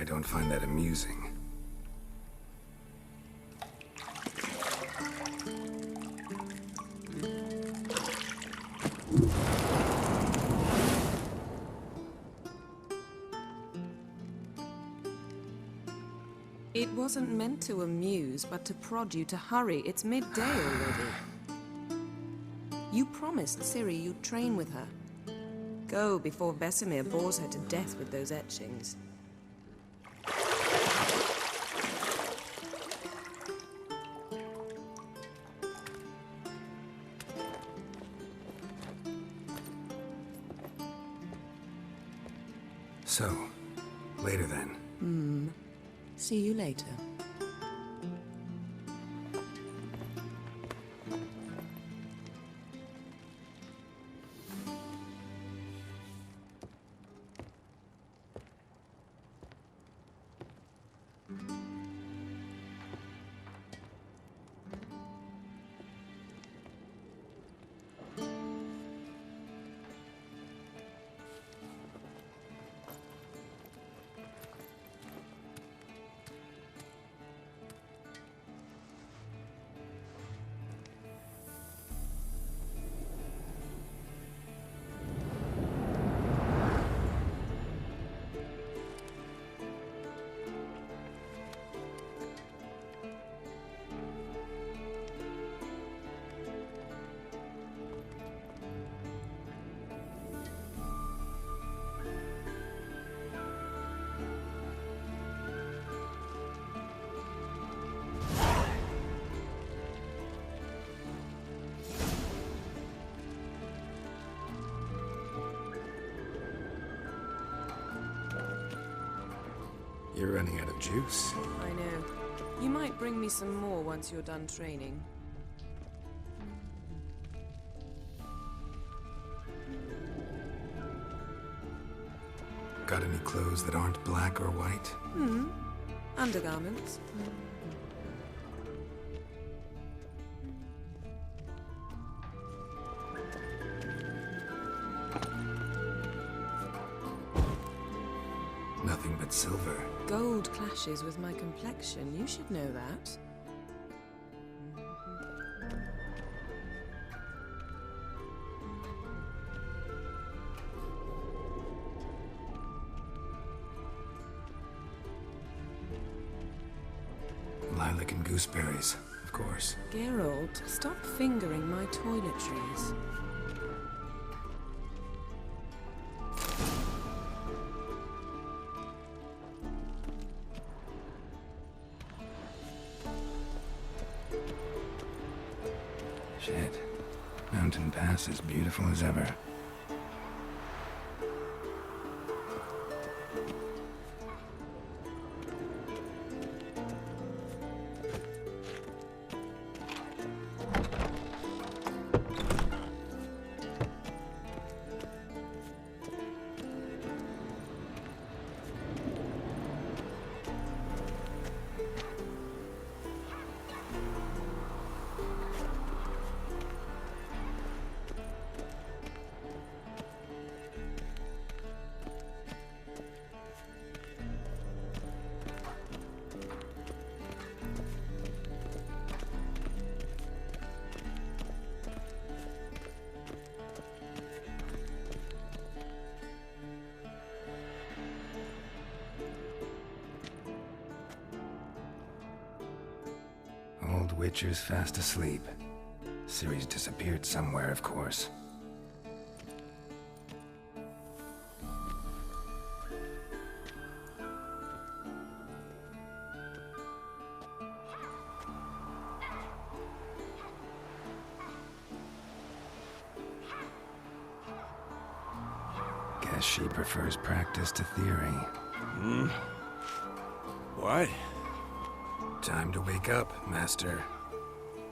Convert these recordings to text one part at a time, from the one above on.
I don't find that amusing. It wasn't meant to amuse, but to prod you to hurry. It's midday already. You promised Ciri you'd train with her. Go before Vesemir bores her to death with those etchings. So, later then. See you later. You're running out of juice. I know. You might bring me some more once you're done training. Got any clothes that aren't black or white? Undergarments. Nothing but silver. Gold clashes with my complexion. You should know that. Lilac and gooseberries, of course. Geralt, stop fingering my toiletries. Shit. Mountain Pass is beautiful as ever. Old Witcher's fast asleep. Ciri's disappeared somewhere, of course. Guess she prefers practice to theory. What? Time to wake up, Master.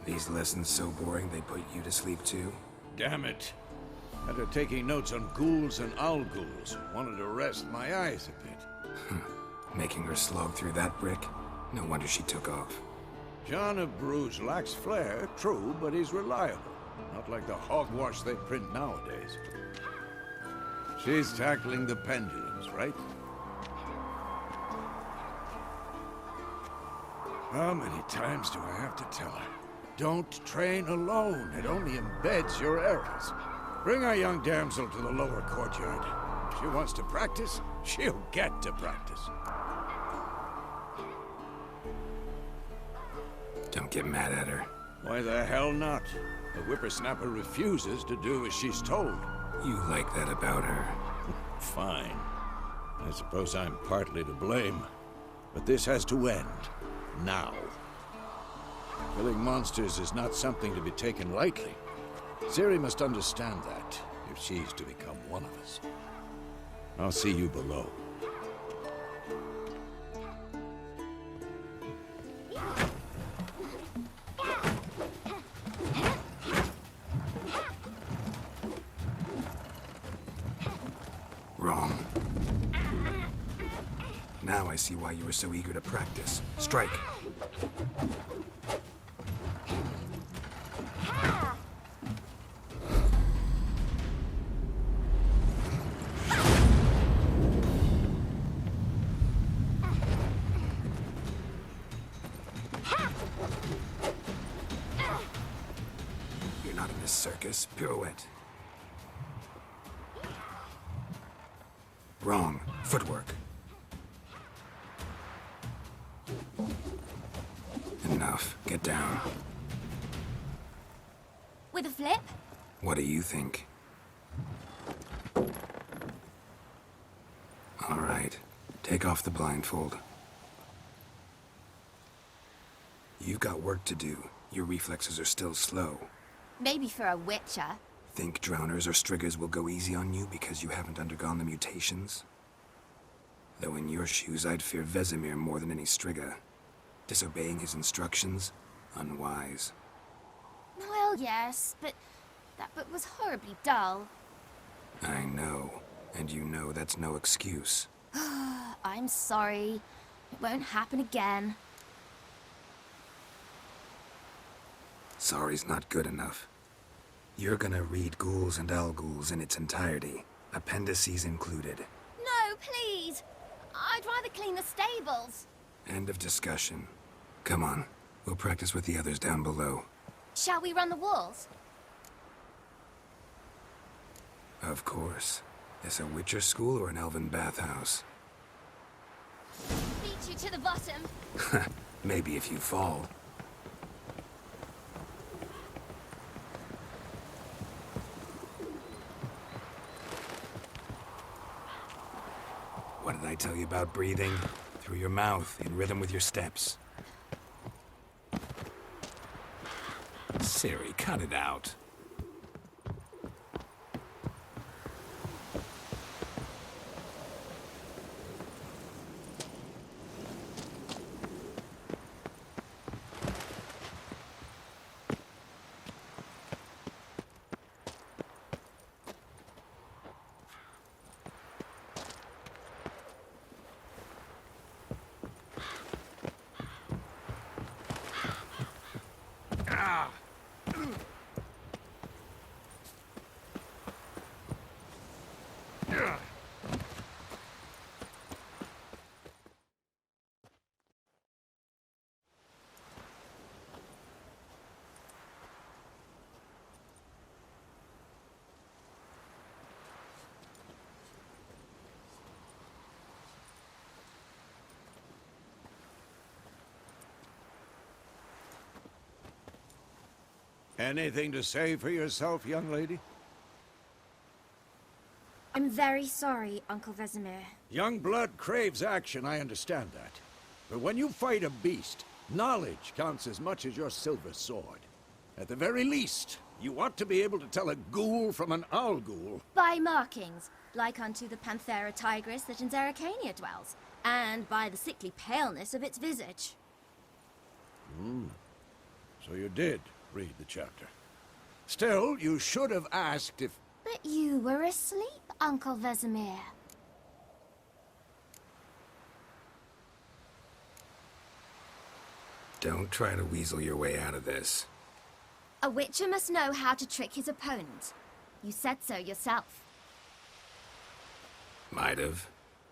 These lessons so boring they put you to sleep too? Damn it. After taking notes on ghouls and owl ghouls, wanted to rest my eyes a bit. Making her slog through that brick? No wonder she took off. John of Bruges lacks flair, true, but he's reliable. Not like the hogwash they print nowadays. She's tackling the pendulums, right? How many times do I have to tell her? Don't train alone. It only embeds your errors. Bring our young damsel to the lower courtyard. If she wants to practice, she'll get to practice. Don't get mad at her. Why the hell not? The whippersnapper refuses to do as she's told. You like that about her. Fine. I suppose I'm partly to blame. But this has to end. Now. Killing monsters is not something to be taken lightly. Ciri must understand that, if she's to become one of us. I'll see you below. Wrong. Now I see why you were so eager to practice. Strike. You're not in this circus. Pirouette. Wrong. Footwork. Enough. Get down. With a flip? What do you think? All right. Take off the blindfold. You've got work to do. Your reflexes are still slow. Maybe for a witcher. Think drowners or striggers will go easy on you because you haven't undergone the mutations? Though in your shoes, I'd fear Vesemir more than any strigger. Disobeying his instructions? Unwise. Well, yes, but that book was horribly dull. I know. And you know that's no excuse. I'm sorry. It won't happen again. Sorry's not good enough. You're gonna read Ghouls and Alghouls in its entirety, appendices included. No, please! I'd rather clean the stables. End of discussion. Come on, we'll practice with the others down below. Shall we run the walls? Of course. This a Witcher school or an elven bathhouse? Beat you to the bottom. Maybe if you fall. What did I tell you about breathing? Through your mouth, in rhythm with your steps. Ciri, cut it out. Anything to say for yourself, young lady? I'm very sorry, Uncle Vesemir. Young blood craves action, I understand that. But when you fight a beast, knowledge counts as much as your silver sword. At the very least, you ought to be able to tell a ghoul from an Alghoul. By markings, like unto the Panthera tigris that in Zerrikania dwells, and by the sickly paleness of its visage. So you did read the chapter. Still, you should have asked if... But you were asleep, Uncle Vesemir. Don't try to weasel your way out of this. A witcher must know how to trick his opponent. You said so yourself. Might have.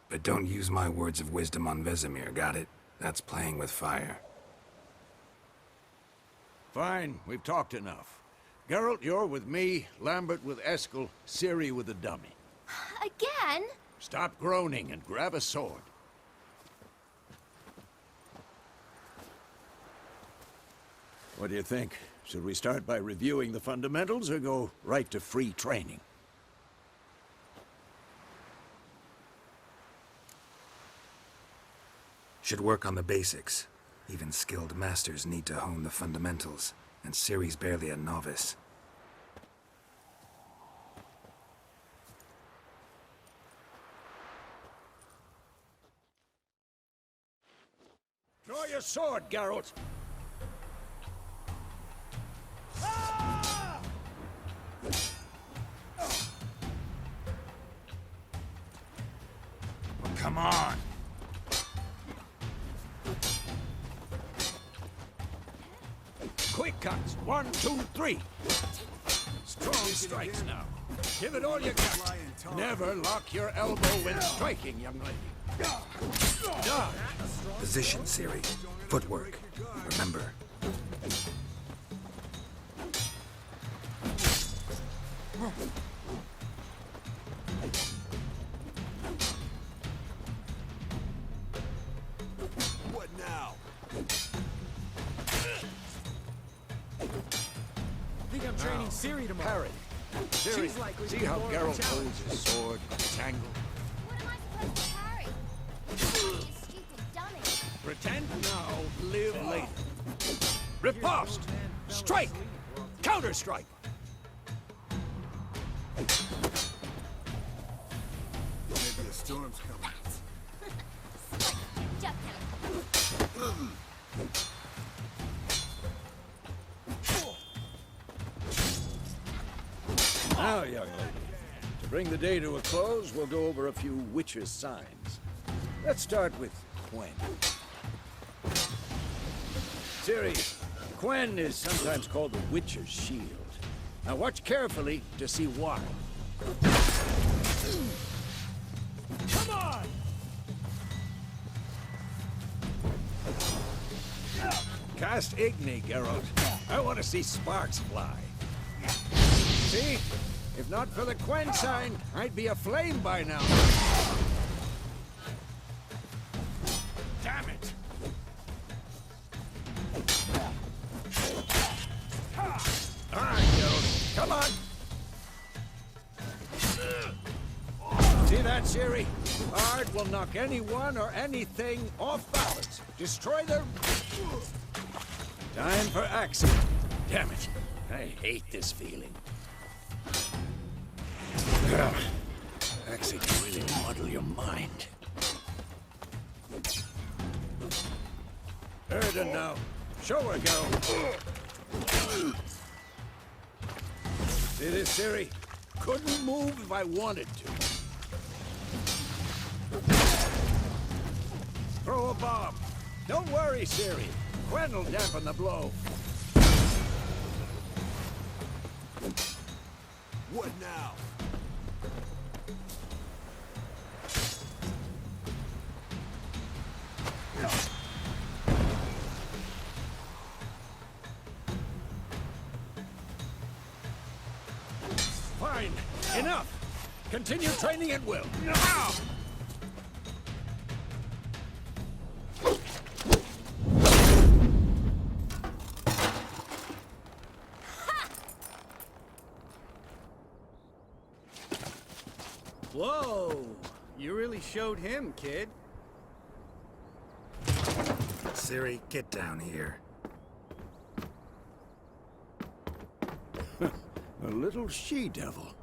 But don't use my words of wisdom on Vesemir, got it? That's playing with fire. Fine, we've talked enough. Geralt, you're with me, Lambert with Eskel, Ciri with the dummy. Again? Stop groaning and grab a sword. What do you think? Should we start by reviewing the fundamentals or go right to free training? Should work on the basics. Even skilled masters need to hone the fundamentals, and Ciri's barely a novice. Draw your sword, Geralt! Well, come on! Quick cuts! 1, 2, 3! Strong strikes now. Give it all you got. Never lock your elbow when striking, young lady. Done. Position, Ciri. Footwork. Remember. What now? I think I'm training Ciri tomorrow. Parry. Ciri, She's likely to see how be more of a Geralt challenge. holds his sword, tangled. What am I supposed to parry? You stupid dummy. Pretend now, live later. Riposte! Strike! Counter-strike! Maybe a storm's coming. Just kidding. Now, young lady, to bring the day to a close, we'll go over a few witches' signs. Let's start with Quen. Ciri, Quen is sometimes called the witch's shield. Now watch carefully to see why. Come on! Cast Igni, Geralt. I want to see sparks fly. See? If not for the Quen sign, I'd be aflame by now. Damn it! All right, Geralt. Come on! See that, Ciri? Ard will knock anyone or anything off balance. Destroy their... Time for action. Damn it. I hate this feeling. Axie can really muddle your mind. Erden now. Show her, Geralt. See this, Ciri? Couldn't move if I wanted to. Throw a bomb. Don't worry, Ciri. Quen will dampen the blow. What now? Fine. Enough. Continue training at will. Now! Whoa! You really showed him, kid. Ciri, get down here. A little she-devil.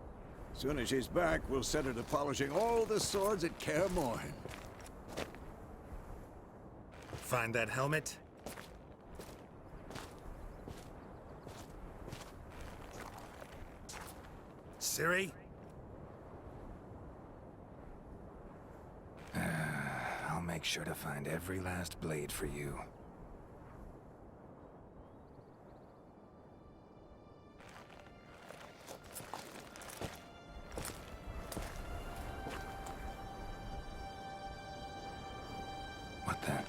Soon as she's back, we'll set her to polishing all the swords at Kaer Morhen. Find that helmet? Ciri? I'll make sure to find every last blade for you. What the?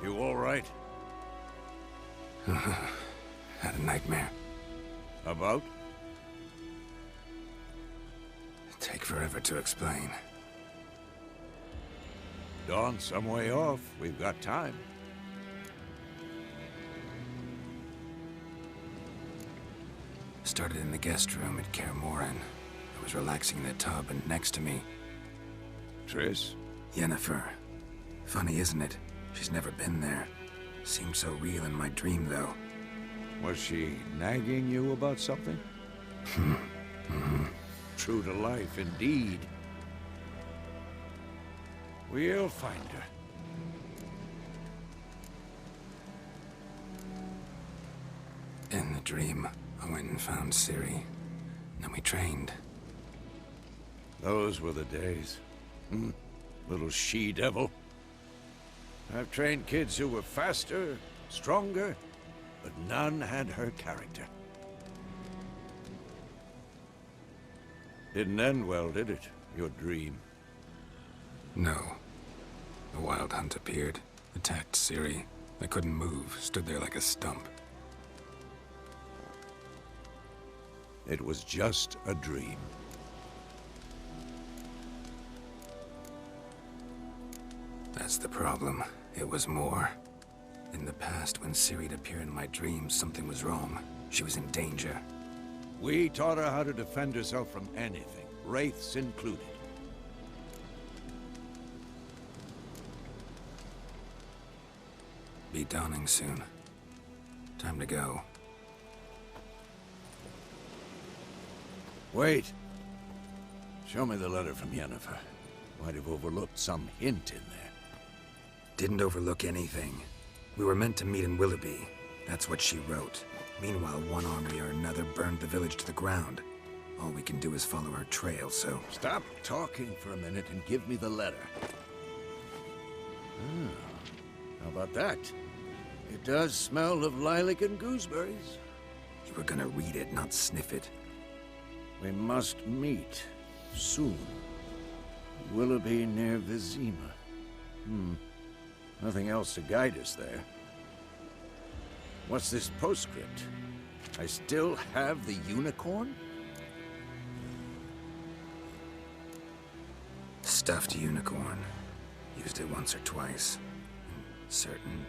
You all right? Had a nightmare. About? Take forever to explain. Dawn's some way off. We've got time. Started in the guest room at Kaer Morhen. I was relaxing in the tub, and next to me, Triss? Yennefer. Funny, isn't it? She's never been there. Seemed so real in my dream, though. Was she nagging you about something? True to life, indeed. We'll find her. In the dream, I went and found Ciri. Then we trained. Those were the days. Little she-devil. I've trained kids who were faster, stronger, but none had her character. Didn't end well, did it? Your dream? No. A wild hunt appeared, attacked Ciri. I couldn't move, stood there like a stump. It was just a dream. That's the problem. It was more. In the past, when Ciri'd appear in my dreams, something was wrong. She was in danger. We taught her how to defend herself from anything, wraiths included. Be dawning soon. Time to go. Wait. Show me the letter from Yennefer. Might have overlooked some hint in there. Didn't overlook anything. We were meant to meet in Willoughby. That's what she wrote. Meanwhile, one army or another burned the village to the ground. All we can do is follow her trail, so... Stop talking for a minute and give me the letter. How about that? It does smell of lilac and gooseberries. You were gonna read it, not sniff it. We must meet. Soon. Willoughby near Vizima. Nothing else to guide us there. What's this postscript? I still have the unicorn? Stuffed unicorn. Used it once or twice. In certain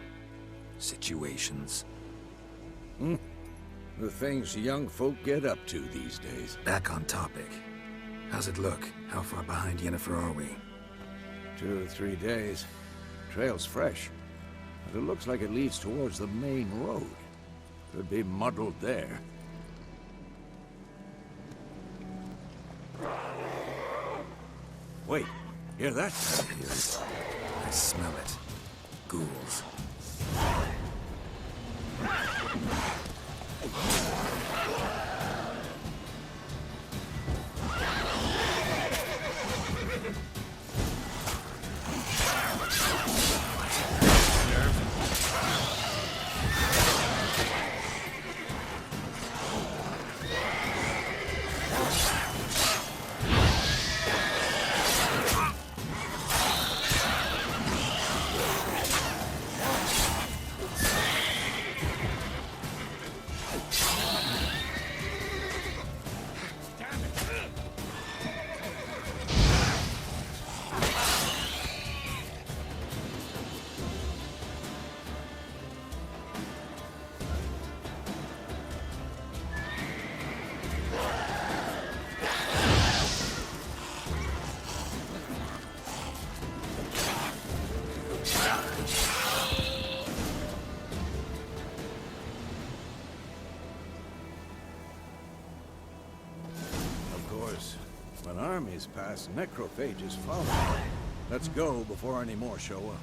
situations. The things young folk get up to these days. Back on topic. How's it look? How far behind Yennefer are we? 2 or 3 days. Trail's fresh, but it looks like it leads towards the main road. Could be muddled there. Wait, hear that? I hear it. I smell it. Ghouls. When armies pass, necrophages follow. Let's go before any more show up.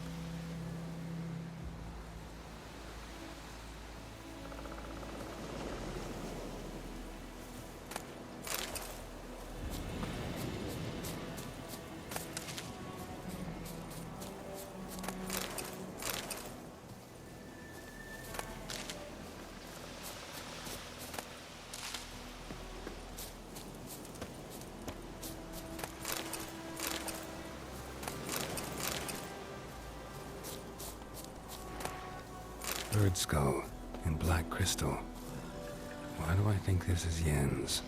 bird skull in black crystal. Why do I think this is Yen's?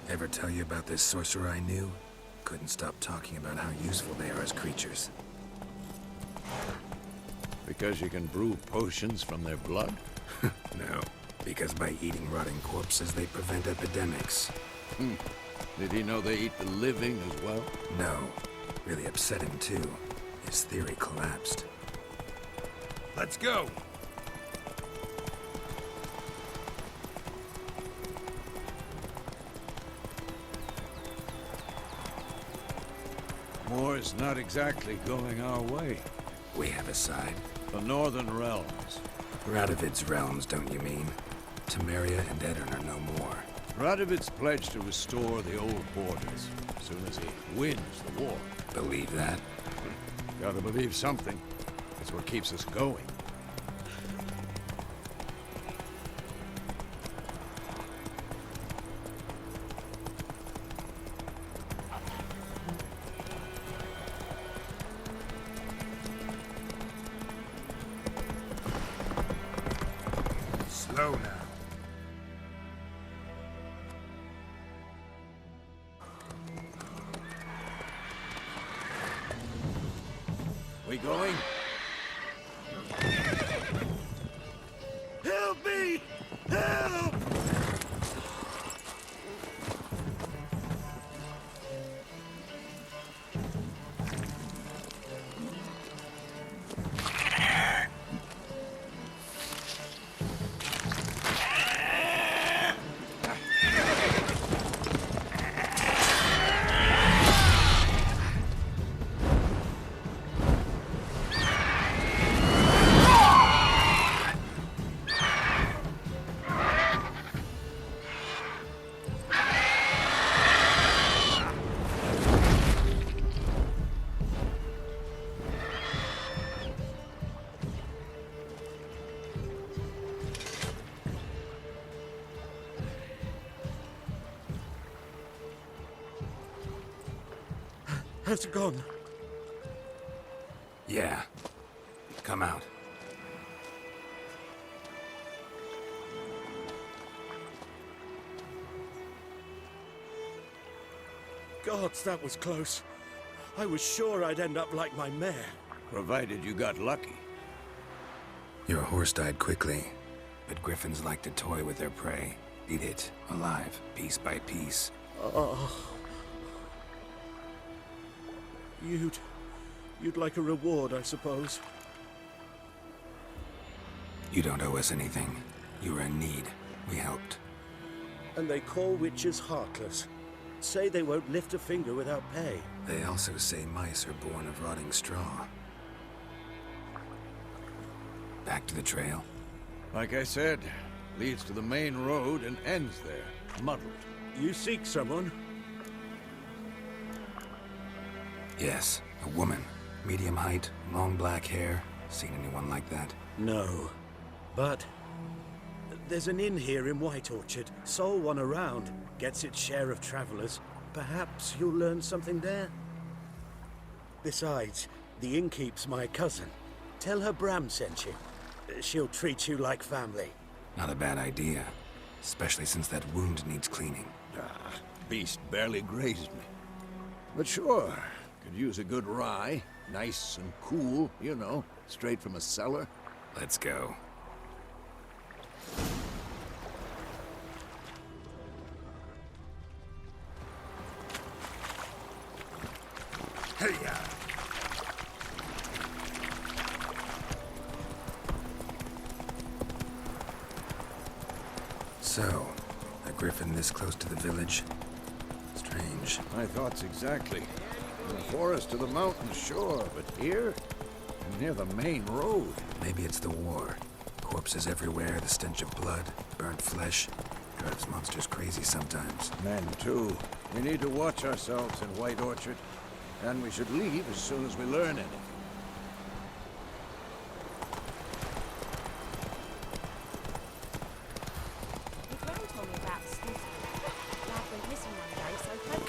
Ever tell you about this sorcerer I knew? Couldn't stop talking about how useful they are as creatures. Because you can brew potions from their blood? No, because by eating rotting corpses, they prevent epidemics. Did he know they eat the living as well? No. Really upset him, too. His theory collapsed. Let's go! War's not exactly going our way. We have a side. The Northern Realms. Radovid's realms, don't you mean? Temeria and Edirn are no more. Radovid's pledged to restore the old borders as soon as he wins the war. Believe that? Gotta believe something. It's what keeps us going. Slow now. We going? Help me! Help! Has it gone? Yeah. Come out. Gods, that was close. I was sure I'd end up like my mare. Provided you got lucky. Your horse died quickly, but griffins like to toy with their prey. Eat it, alive, piece by piece. Oh. You'd like a reward, I suppose. You don't owe us anything. You were in need. We helped. And they call witches heartless. Say they won't lift a finger without pay. They also say mice are born of rotting straw. Back to the trail? Like I said, leads to the main road and ends there, muddled. You seek someone? Yes, a woman. Medium height, long black hair. Seen anyone like that? No. But there's an inn here in White Orchard. Sole one around. Gets its share of travelers. Perhaps you'll learn something there? Besides, the innkeep's my cousin. Tell her Bram sent you. She'll treat you like family. Not a bad idea. Especially since that wound needs cleaning. Beast barely grazed me. But sure, could use a good rye. Nice and cool, you know, straight from a cellar. Let's go. Hey-ya! So, a griffin this close to the village? Strange. My thoughts exactly. From the forest to the mountain, sure, but here? Near the main road. Maybe it's the war. Corpses everywhere, the stench of blood, burnt flesh. Drives monsters crazy sometimes. Men, too. We need to watch ourselves in White Orchard. And we should leave as soon as we learn anything.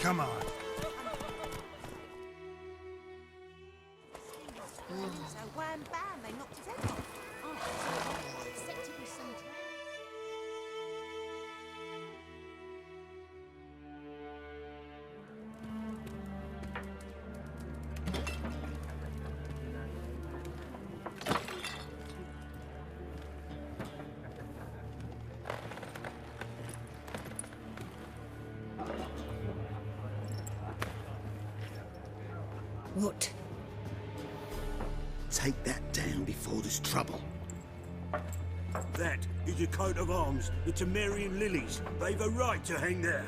Come on. So wham bam, they knocked his head off. Oh, acceptable sometimes. What? Take that down before there's trouble. That is a coat of arms, the Temerian lilies. They've a right to hang there.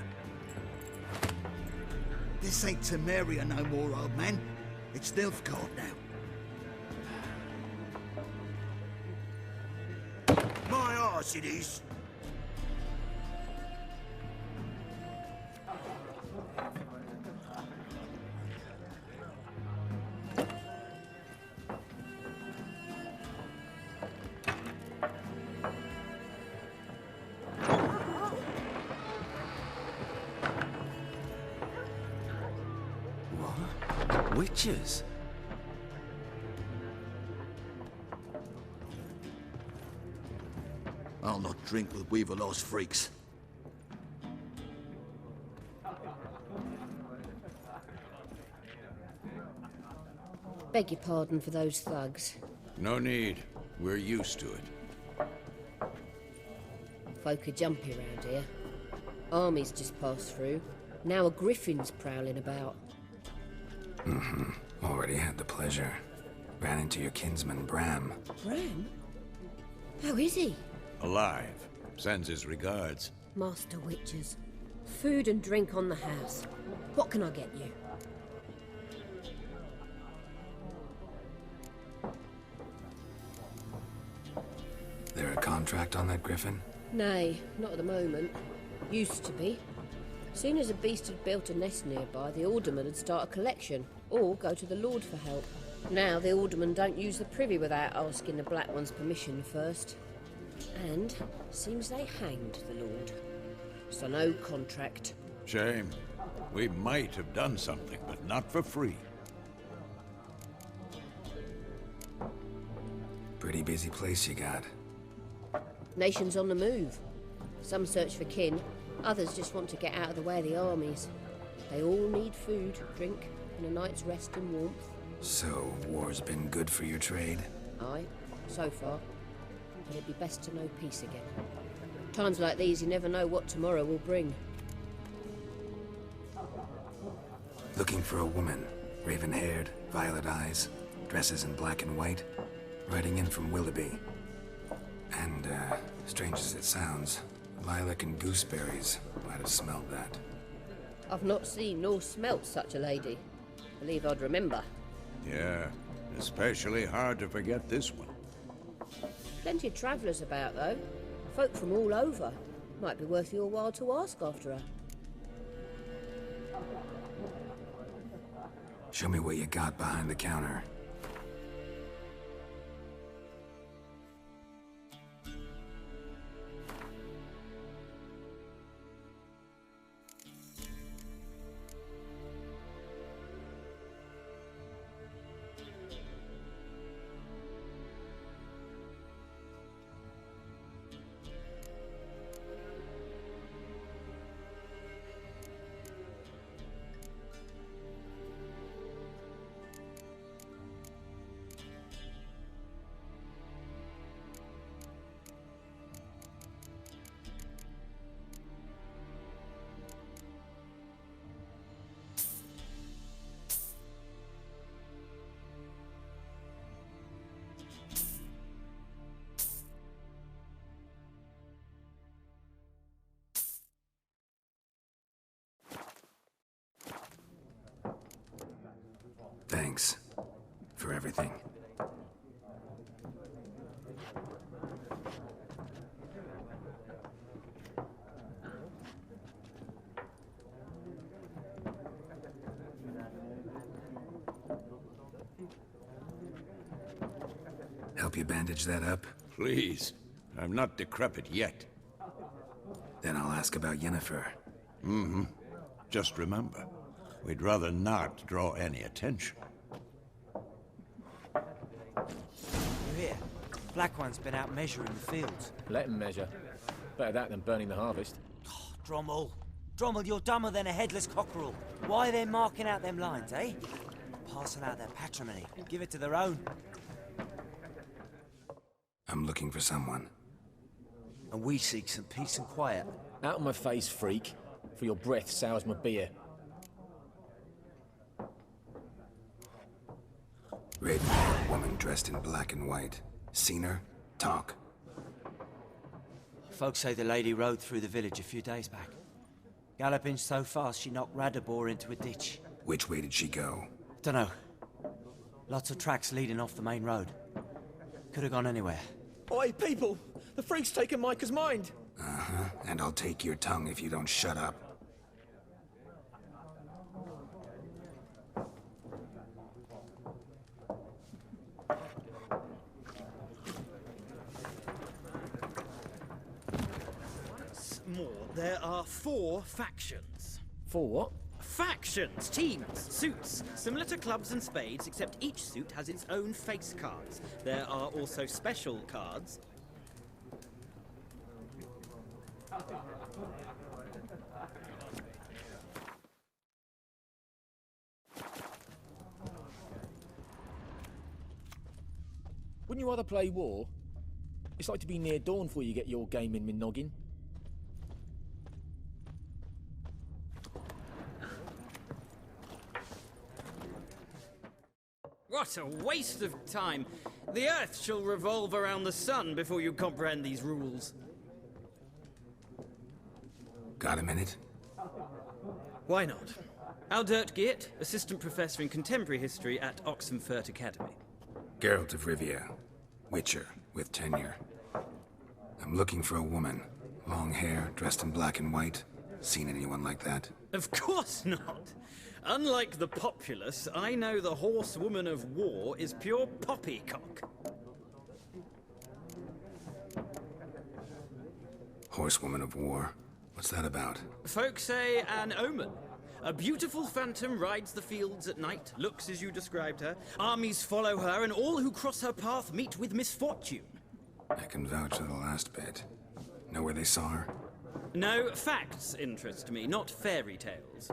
This ain't Temeria no more, old man. It's Nilfgaard now. My arse it is. Witches? I'll not drink with Weaverlaw's freaks. Beg your pardon for those thugs. No need. We're used to it. Folk are jumpy around here. Armies just passed through. Now a griffin's prowling about. Already had the pleasure. Ran into your kinsman, Bram. Bram? How is he? Alive. Sends his regards. Master Witches. Food and drink on the house. What can I get you? There a contract on that griffin? Nay, not at the moment. Used to be. Soon as a beast had built a nest nearby, the alderman would start a collection, or go to the Lord for help. Now the aldermen don't use the privy without asking the Black One's permission first. And seems they hanged the Lord. So no contract. Shame. We might have done something, but not for free. Pretty busy place you got. Nations on the move. Some search for kin, others just want to get out of the way of the armies. They all need food, drink, and a night's rest and warmth. So, war's been good for your trade? Aye, so far. But it'd be best to know peace again. Times like these, you never know what tomorrow will bring. Looking for a woman. Raven-haired, violet eyes, dresses in black and white. Riding in from Willoughby. And, strange as it sounds, lilac and gooseberries might have smelled that. I've not seen nor smelt such a lady. Believe I'd remember. Yeah, especially hard to forget this one. Plenty of travellers about, though. Folk from all over. Might be worth your while to ask after her. Show me what you got behind the counter. Thanks for everything. Help you bandage that up? Please. I'm not decrepit yet. Then I'll ask about Yennefer. Just remember, We'd rather not draw any attention. You hear? Black One's been out measuring the fields. Let him measure. Better that than burning the harvest. Oh, Drommel. Drommel, you're dumber than a headless cockerel. Why are they marking out them lines, eh? Passing out their patrimony. Give it to their own. I'm looking for someone. And we seek some peace and quiet. Out of my face, freak. For your breath sours my beer. Red-haired woman dressed in black and white. Seen her? Talk. Folks say the lady rode through the village a few days back. Galloping so fast she knocked Radabor into a ditch. Which way did she go? Dunno. Lots of tracks leading off the main road. Could have gone anywhere. Oi, people! The freak's taken Micah's mind! Uh-huh. And I'll take your tongue if you don't shut up. More, there are 4 factions. For what? Factions, teams, suits, similar to clubs and spades, except each suit has its own face cards. There are also special cards. Wouldn't you rather play war? It's like to be near dawn before you get your game in my noggin. What a waste of time! The Earth shall revolve around the sun before you comprehend these rules. Got a minute? Why not? Aldert Geert, Assistant Professor in Contemporary History at Oxenfurt Academy. Geralt of Rivia. Witcher, with tenure. I'm looking for a woman. Long hair, dressed in black and white. Seen anyone like that? Of course not! Unlike the populace, I know the horsewoman of war is pure poppycock. Horsewoman of war? What's that about? Folks say an omen. A beautiful phantom rides the fields at night, looks as you described her. Armies follow her, and all who cross her path meet with misfortune. I can vouch for the last bit. Know where they saw her? No, facts interest me, not fairy tales.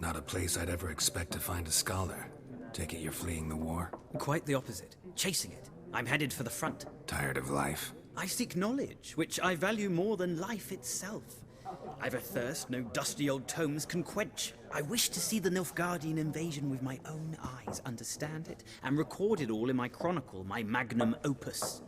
Not a place I'd ever expect to find a scholar. Take it you're fleeing the war? Quite the opposite. Chasing it. I'm headed for the front. Tired of life? I seek knowledge, which I value more than life itself. I've a thirst no dusty old tomes can quench. I wish to see the Nilfgaardian invasion with my own eyes, understand it, and record it all in my chronicle, my magnum opus.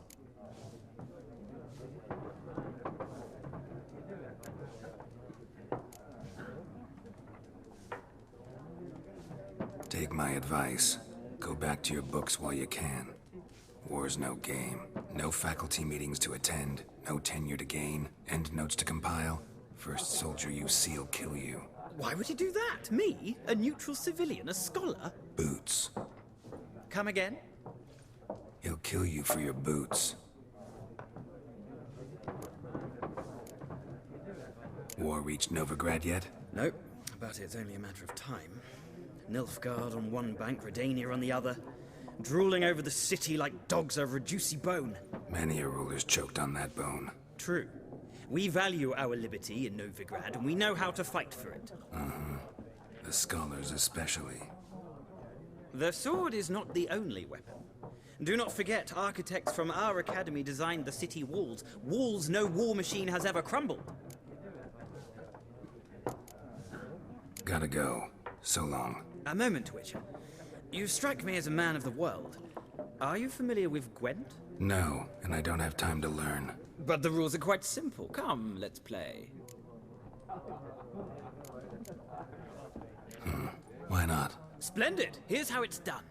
Take my advice. Go back to your books while you can. War's no game. No faculty meetings to attend. No tenure to gain. Endnotes to compile. First soldier you see'll kill you. Why would he do that? Me? A neutral civilian? A scholar? Boots. Come again? He'll kill you for your boots. War reached Novigrad yet? Nope, but it's only a matter of time. Nilfgaard on one bank, Redania on the other, drooling over the city like dogs over a juicy bone. Many a ruler's choked on that bone. True. We value our liberty in Novigrad, and we know how to fight for it. The scholars especially. The sword is not the only weapon. Do not forget, architects from our academy designed the city walls. Walls no war machine has ever crumbled. Gotta go. So long. A moment, Witcher. You strike me as a man of the world. Are you familiar with Gwent? No, and I don't have time to learn. But the rules are quite simple. Come, let's play. Why not? Splendid! Here's how it's done.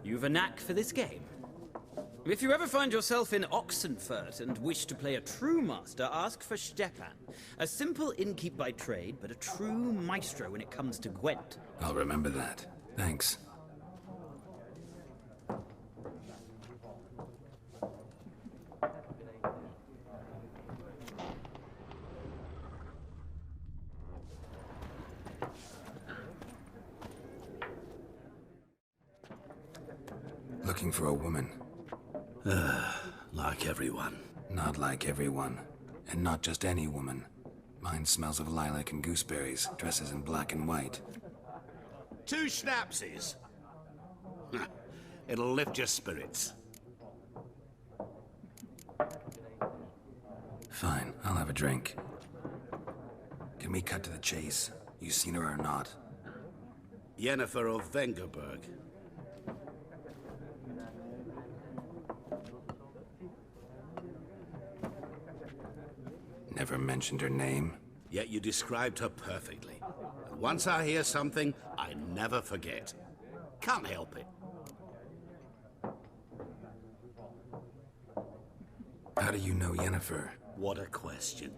You've a knack for this game. If you ever find yourself in Oxenfurt and wish to play a true master, ask for Stepan. A simple innkeep by trade, but a true maestro when it comes to Gwent. I'll remember that. Thanks. Looking for a woman. Like everyone. Not like everyone. And not just any woman. Mine smells of lilac and gooseberries, dresses in black and white. 2 schnapsies. It'll lift your spirits. Fine, I'll have a drink. Can we cut to the chase? You seen her or not? Yennefer of Vengerberg. Never mentioned her name. Yet you described her perfectly. And once I hear something, I never forget. Can't help it. How do you know Yennefer? What a question.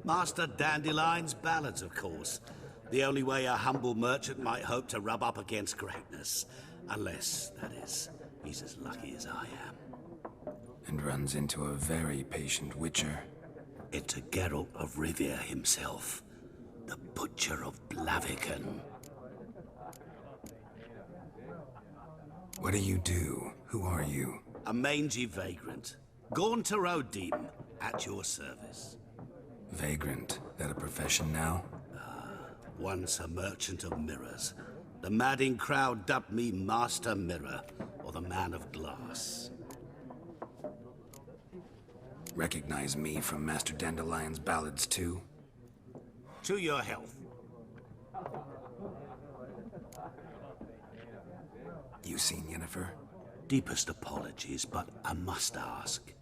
Master Dandelion's ballads, of course. The only way a humble merchant might hope to rub up against greatness. Unless, that is, he's as lucky as I am. And runs into a very patient witcher. It's a Geralt of Rivia himself. The Butcher of Blaviken. What do you do? Who are you? A mangy vagrant. Gone to Rodim, at your service. Vagrant? That a profession now? Once a merchant of mirrors. The madding crowd dubbed me Master Mirror, or the Man of Glass. Recognize me from Master Dandelion's ballads too? To your health. You seen Yennefer? Deepest apologies, but I must ask.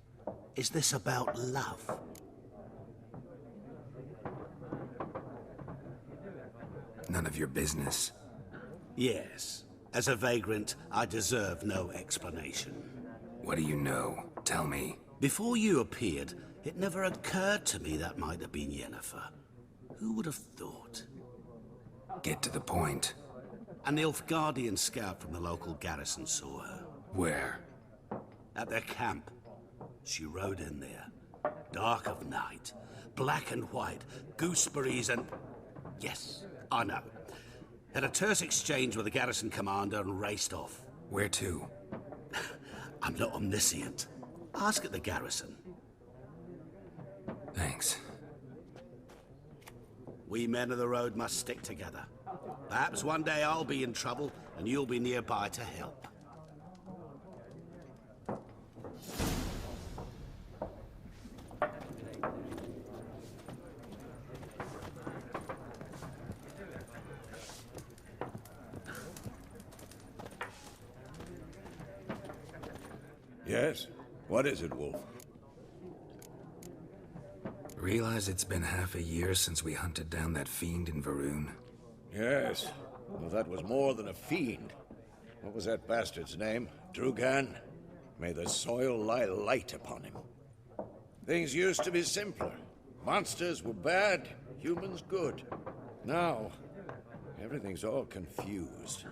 Is this about love? None of your business. Yes. As a vagrant, I deserve no explanation. What do you know? Tell me. Before you appeared, it never occurred to me that might have been Yennefer. Who would have thought? Get to the point. A Nilfgaardian scout from the local garrison saw her. Where? At their camp. She rode in there. Dark of night. Black and white. Gooseberries and... Yes, I know. Had a terse exchange with the garrison commander and raced off. Where to? I'm not omniscient. Ask at the garrison. Thanks. We men of the road must stick together. Perhaps one day I'll be in trouble and you'll be nearby to help. Yes? What is it, Wolf? Realize it's been half a year since we hunted down that fiend in Varun? Yes. Well, that was more than a fiend. What was that bastard's name? Drugan? May the soil lie light upon him. Things used to be simpler. Monsters were bad, humans good. Now, everything's all confused.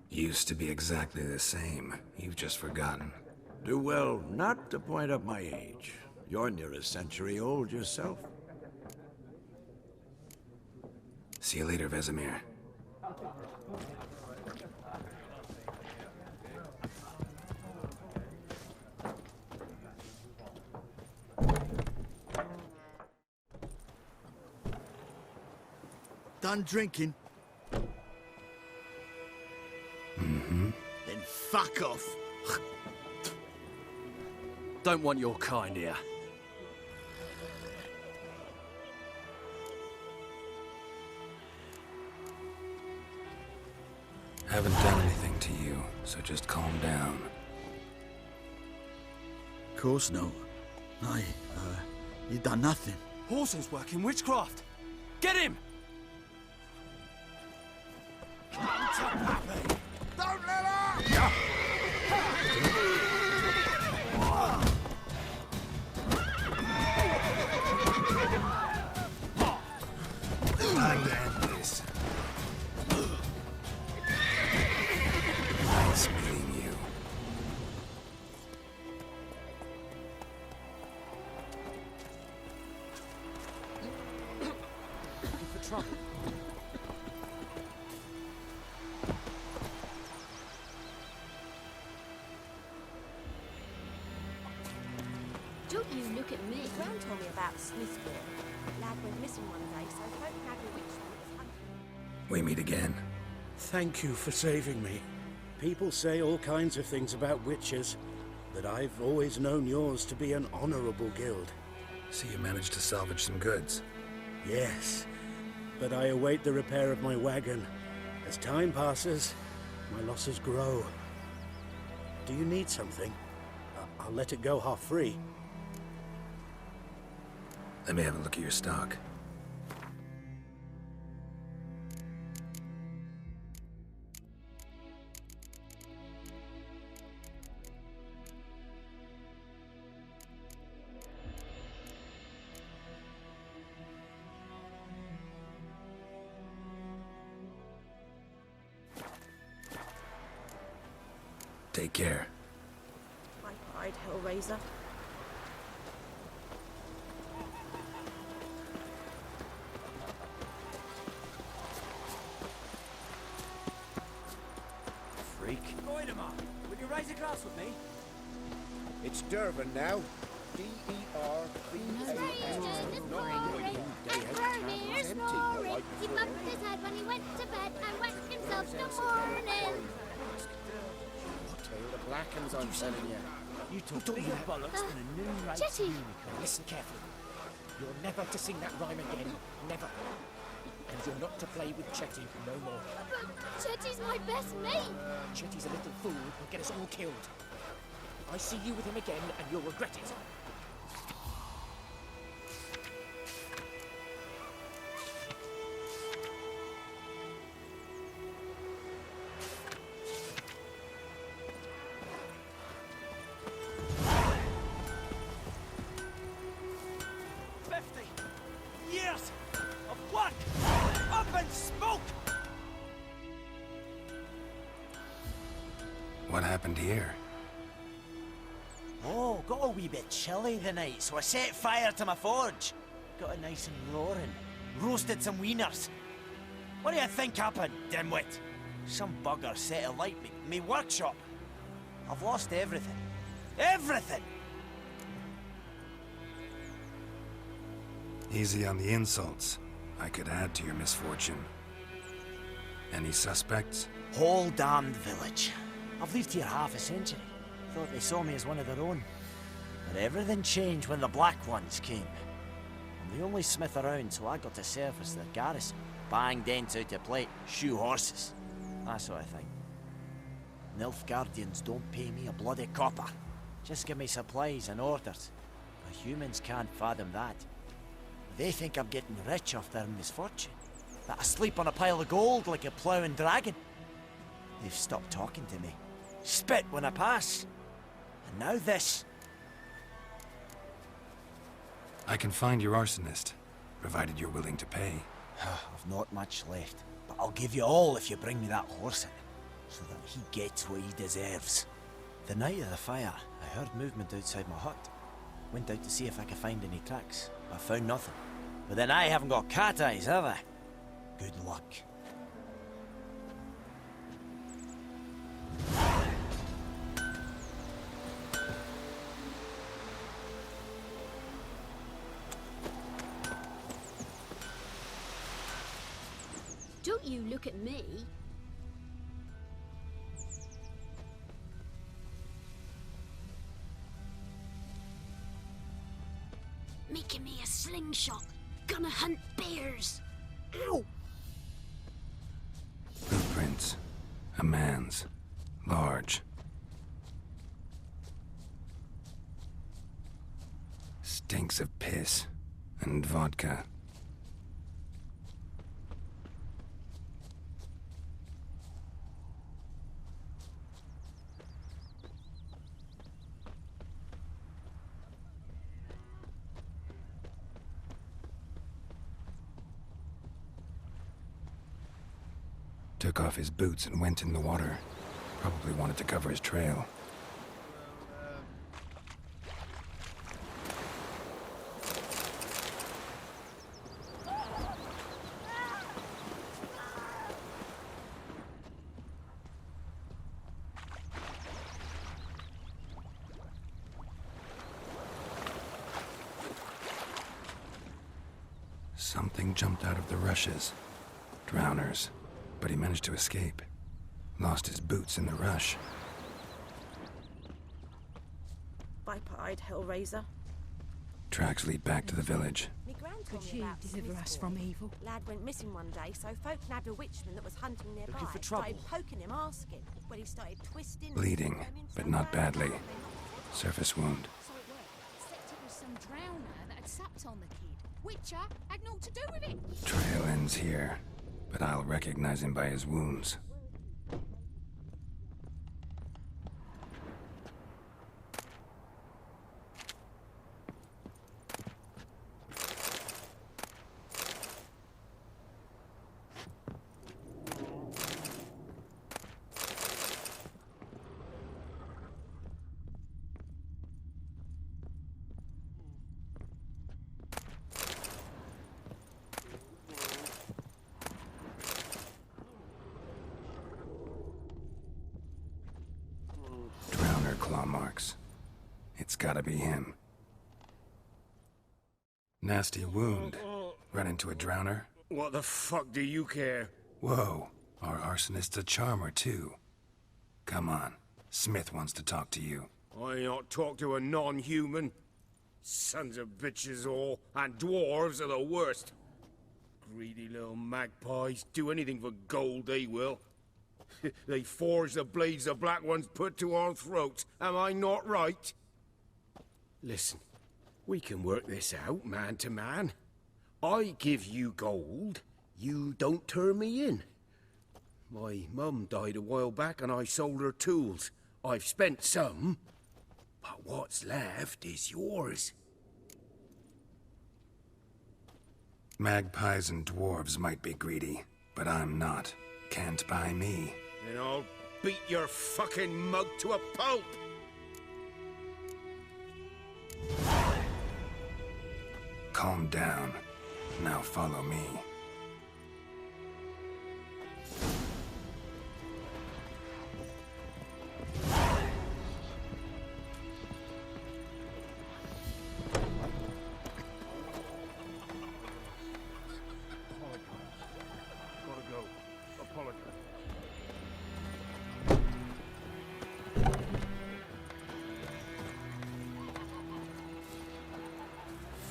Used to be exactly the same. You've just forgotten. Do well not to point up my age. You're near a century old yourself. See you later, Vesemir. Done drinking? Mm-hmm. Then fuck off. Don't want your kind here. Haven't done anything to you, so just calm down. Of course not. No, you done nothing. Horson's working witchcraft. Get him! Don't let up! Time to end this. Nice meeting you. Looking for trouble? Don't you look at me. Gran told me about Smithville. Lad went missing one day, so folk had a witch that was hunting. We meet again. Thank you for saving me. People say all kinds of things about witches, but I've always known yours to be an honorable guild. So you managed to salvage some goods? Yes, but I await the repair of my wagon. As time passes, my losses grow. Do you need something? I'll let it go half-free. Let me have a look at your stock. Take care. My pride, Hellraiser. Freak. Goidemar, will you raise a glass with me? It's Durban now. D-E-R-B-A-N. Vermeer's snoring. He bumped his head when he went to bed and whacked himself till morning. Tail the black uns, I'm telling you. You talk bigger bollocks than a new race Jetty. unicorn. Listen carefully. You're never to sing that rhyme again. Never. And you're not to play with Chetty no more. But Chetty's my best mate. Chetty's a little fool who'll get us all killed. I see you with him again and you'll regret it. Years of work, up in smoke. What happened here? Oh, got a wee bit chilly the night, so I set fire to my forge. Got it nice and roaring. Roasted some wieners. What do you think happened, dimwit? Some bugger set alight me workshop. I've lost everything. Everything! Easy on the insults. I could add to your misfortune. Any suspects? Whole damned village. I've lived here half a century. Thought they saw me as one of their own. But everything changed when the Black Ones came. I'm the only smith around, so I got to serve as their garrison. Bang dents out to plate, shoe horses. That sort of thing. Nilfgaardians don't pay me a bloody copper. Just give me supplies and orders. But humans can't fathom that. They think I'm getting rich off their misfortune. That I sleep on a pile of gold like a ploughing dragon. They've stopped talking to me. Spit when I pass. And now this. I can find your arsonist, provided you're willing to pay. I've not much left, but I'll give you all if you bring me that horse in, so that he gets what he deserves. The night of the fire, I heard movement outside my hut. Went out to see if I could find any tracks, but I found nothing. But then I haven't got cat eyes, have I? Good luck. Don't you look at me. Making me a slingshot. Gonna hunt bears. Ow! Footprints. A man's. Large. Stinks of piss. And vodka. Took off his boots and went in the water. Probably wanted to cover his trail. Something jumped out of the rushes. Drowners. But he managed to escape. Lost his boots in the rush. Viper-eyed Hellraiser. Tracks lead back to the village. Could you deliver us from evil? Lad went missing one day, so folk nabbed a witchman that was hunting nearby. Looking for trouble? Started poking him, asking. When he started twisting... Bleeding, but not badly. Surface wound. So it worked. Except it was some drowner that had supped on the kid. Witcher had naught to do with it. Trail ends here, but I'll recognize him by his wounds. Claw marks. It's gotta be him. Nasty wound. Run into a drowner? What the fuck do you care? Whoa, our arsonist's a charmer too. Come on, Smith wants to talk to you. I not talk to a non-human. Sons of bitches all, and dwarves are the worst. Greedy little magpies, do anything for gold they will. They forge the blades the Black Ones put to our throats. Am I not right? Listen, we can work this out, man to man. I give you gold, you don't turn me in. My mum died a while back and I sold her tools. I've spent some, but what's left is yours. Magpies and dwarves might be greedy, but I'm not. Can't buy me. Then I'll beat your fucking mug to a pulp! Calm down. Now follow me.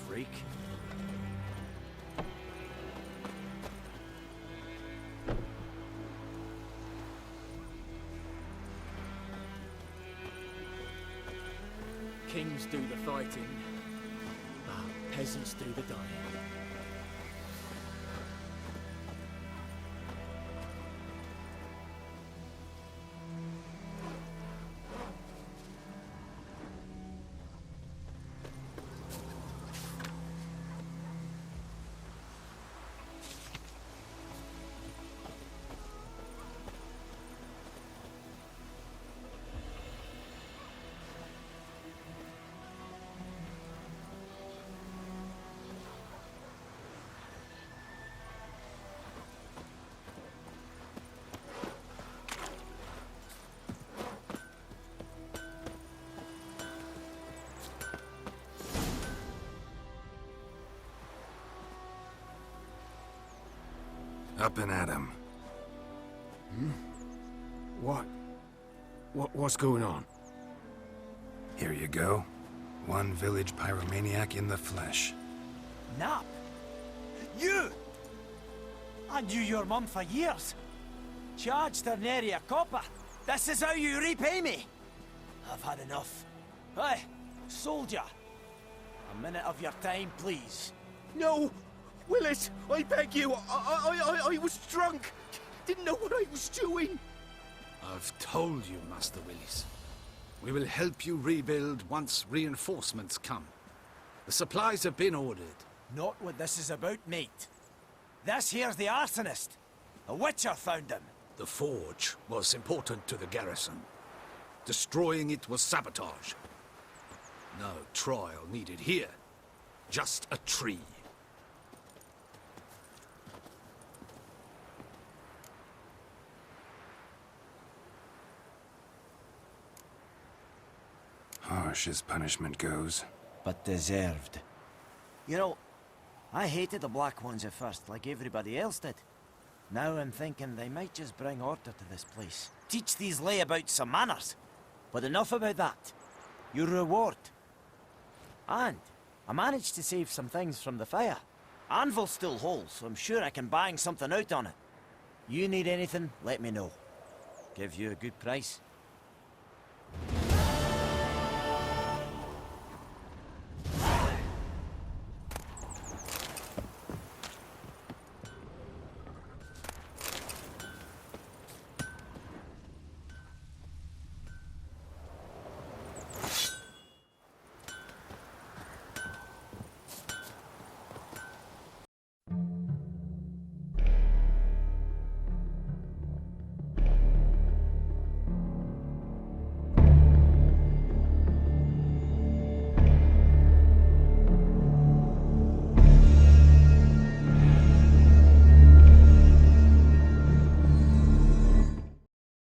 Freak. Kings do the fighting, peasants do the dying. Up and at him. What's going on? Here you go. One village pyromaniac in the flesh. Nap? You! I knew your mum for years. Charged her nary a copper. This is how you repay me. I've had enough. Hey, soldier. A minute of your time, please. No! Willis, I beg you, I was drunk. Didn't know what I was doing. I've told you, Master Willis. We will help you rebuild once reinforcements come. The supplies have been ordered. Not what this is about, mate. This here's the arsonist. A witcher found him. The forge was important to the garrison. Destroying it was sabotage. No trial needed here. Just a tree. Harsh as punishment goes. But deserved. You know, I hated the Black Ones at first, like everybody else did. Now I'm thinking they might just bring order to this place. Teach these layabouts some manners. But enough about that. Your reward. And I managed to save some things from the fire. Anvil's still whole, so I'm sure I can bang something out on it. You need anything, let me know. Give you a good price.